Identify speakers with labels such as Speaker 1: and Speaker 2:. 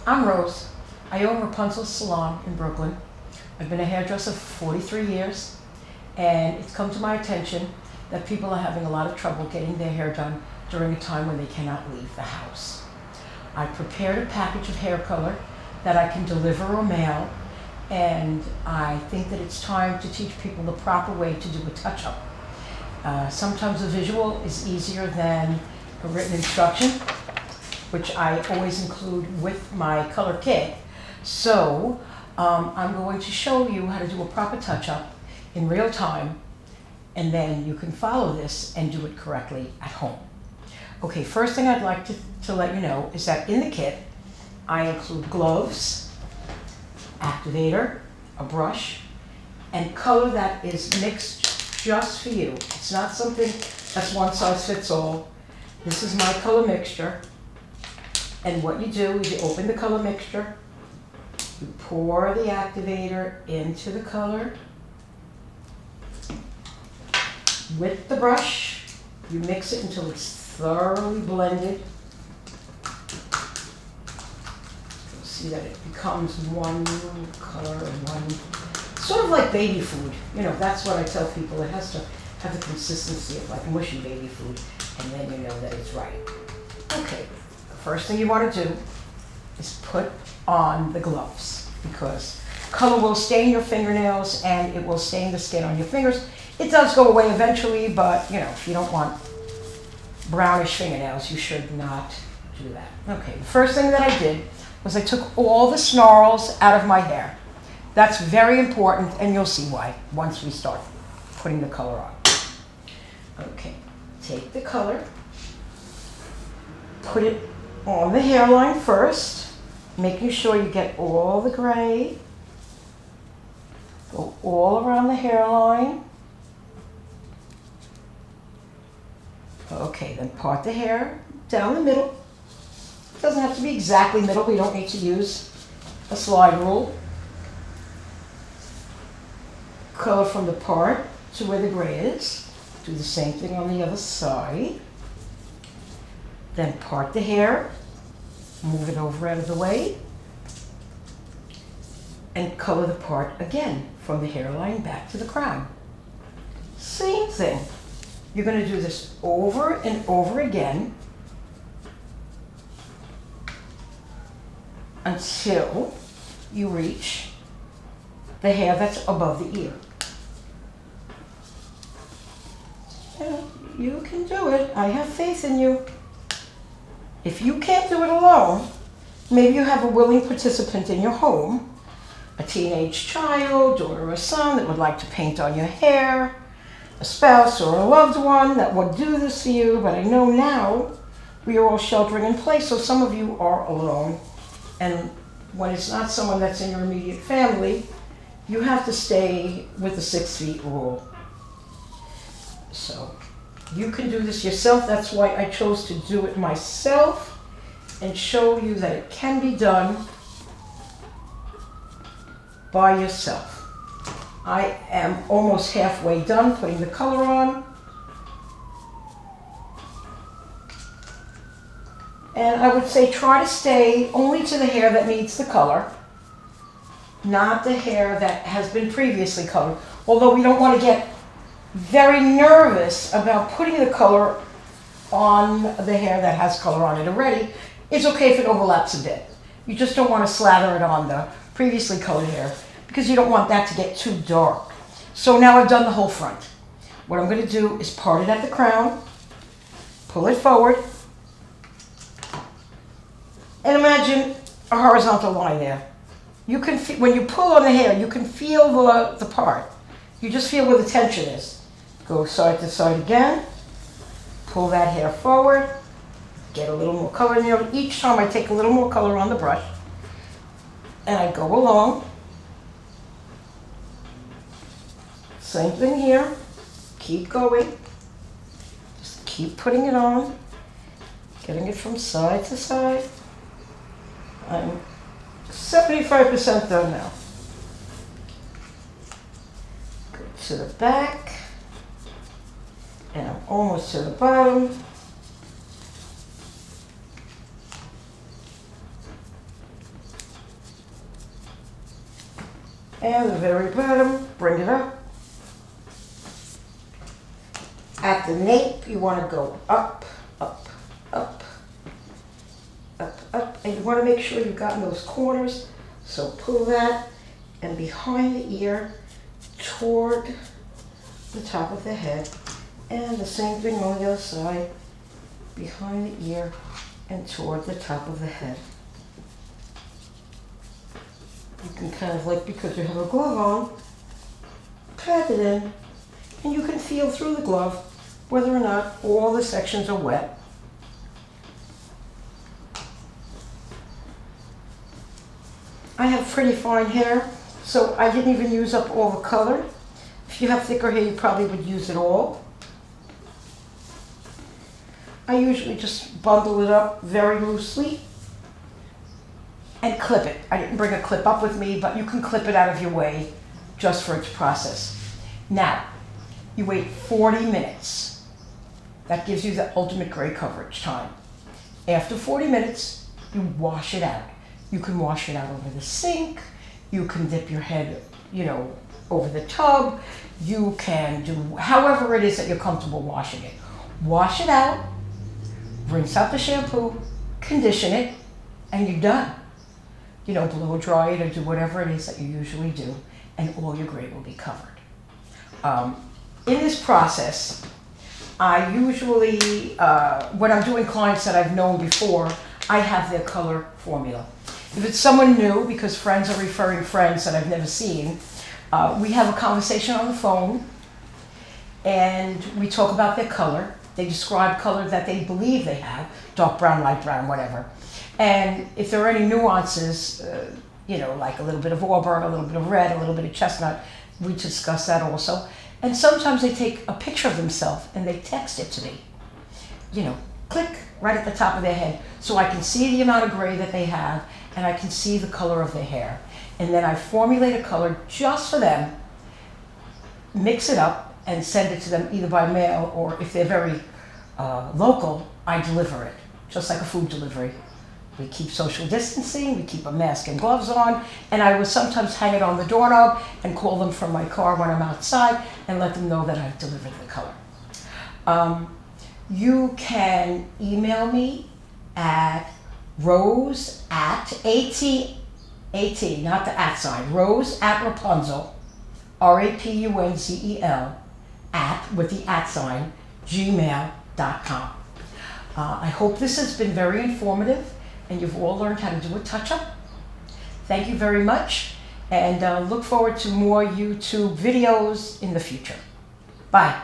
Speaker 1: I'm Rose. I own Rapunzel Salon in Brooklyn. I've been a hairdresser for 43 years, and it's come to my attention that people are having a lot of trouble getting their hair done during a time when they cannot leave the house. I prepared a package of hair color that I can deliver or mail, and I think that it's time to teach people the proper way to do a touch-up. Sometimes a visual is easier than a written instruction, which I always include with my color kit. So I'm going to show you how to do a proper touch-up in real time, and then you can follow this and do it correctly at home. Okay, first thing I'd like to let you know is that in the kit, I include gloves, activator, a brush, and color that is mixed just for you. It's not something that's one size fits all. This is my color mixture. And what you do is you open the color mixture, you pour the activator into the color. With the brush, you mix it until it's thoroughly blended. You'll see that it becomes one color and one, sort of like baby food. You know, that's what I tell people. It has to have the consistency of like mushy baby food, and then you know that it's right. Okay, the first thing you want to do is put on the gloves, because color will stain your fingernails and it will stain the skin on your fingers. It does go away eventually, but you know, if you don't want brownish fingernails, you should not do that. Okay, the first thing that I did was I took all the snarls out of my hair. That's very important, and you'll see why once we start putting the color on. Okay, take the color, put it on the hairline first, making sure you get all the gray. Go all around the hairline. Okay, then part the hair down the middle. It doesn't have to be exactly middle. We don't need to use a slide rule. Color from the part to where the gray is. Do the same thing on the other side. Then part the hair, move it over out of the way, and color the part again from the hairline back to the crown. Same thing. You're going to do this over and over again until you reach the hair that's above the ear. You can do it. I have faith in you. If you can't do it alone, maybe you have a willing participant in your home, a teenage child, daughter or son that would like to paint on your hair, a spouse or a loved one that would do this for you. But I know now we are all sheltering in place, so some of you are alone. And when it's not someone that's in your immediate family, you have to stay with the 6 feet rule. So you can do this yourself. That's why I chose to do it myself and show you that it can be done by yourself. I am almost halfway done putting the color on. And I would say try to stay only to the hair that needs the color, not the hair that has been previously colored. Although we don't want to get very nervous about putting the color on the hair that has color on it already. It's okay if it overlaps a bit. You just don't want to slather it on the previously colored hair, because you don't want that to get too dark. So now I've done the whole front. What I'm going to do is part it at the crown, pull it forward, and imagine a horizontal line there. You can when you pull on the hair, you can feel the part. You just feel where the tension is. Go side to side again, pull that hair forward, get a little more color in there. Each time I take a little more color on the brush, and I go along. Same thing here. Keep going. Just keep putting it on. Getting it from side to side. I'm 75% done now. Go to the back. And I'm almost to the bottom. And the very bottom, bring it up. At the nape, you want to go up, up, up, up, up. And you want to make sure you've gotten those corners. So pull that, and behind the ear, toward the top of the head. And the same thing on the other side, behind the ear and toward the top of the head. You can kind of, like, because you have a glove on, pat it in, and you can feel through the glove whether or not all the sections are wet. I have pretty fine hair, so I didn't even use up all the color. If you have thicker hair, you probably would use it all. I usually just bundle it up very loosely and clip it. I didn't bring a clip up with me, but you can clip it out of your way just for its process. Now, you wait 40 minutes. That gives you the ultimate gray coverage time. After 40 minutes, you wash it out. You can wash it out over the sink. You can dip your head, over the tub. You can do however it is that you're comfortable washing it. Wash it out, rinse out the shampoo, condition it, and you're done. Blow dry it or do whatever it is that you usually do, and all your gray will be covered. In this process, I usually, when I'm doing clients that I've known before, I have their color formula. If it's someone new, because friends are referring friends that I've never seen, we have a conversation on the phone, and we talk about their color. They describe color that they believe they have, dark brown, light brown, whatever. And if there are any nuances, like a little bit of auburn, a little bit of red, a little bit of chestnut, we discuss that also. And sometimes they take a picture of themselves and they text it to me. Click right at the top of their head, so I can see the amount of gray that they have and I can see the color of their hair. And then I formulate a color just for them, mix it up, and send it to them either by mail, or if they're very local, I deliver it, just like a food delivery. We keep social distancing, we keep a mask and gloves on, and I will sometimes hang it on the doorknob and call them from my car when I'm outside and let them know that I've delivered the color. You can email me at rose at, A-T, not the at sign, rose at Rapunzel, Rapunzel, with the at sign, gmail.com. I hope this has been very informative and you've all learned how to do a touch-up. Thank you very much, and look forward to more YouTube videos in the future. Bye.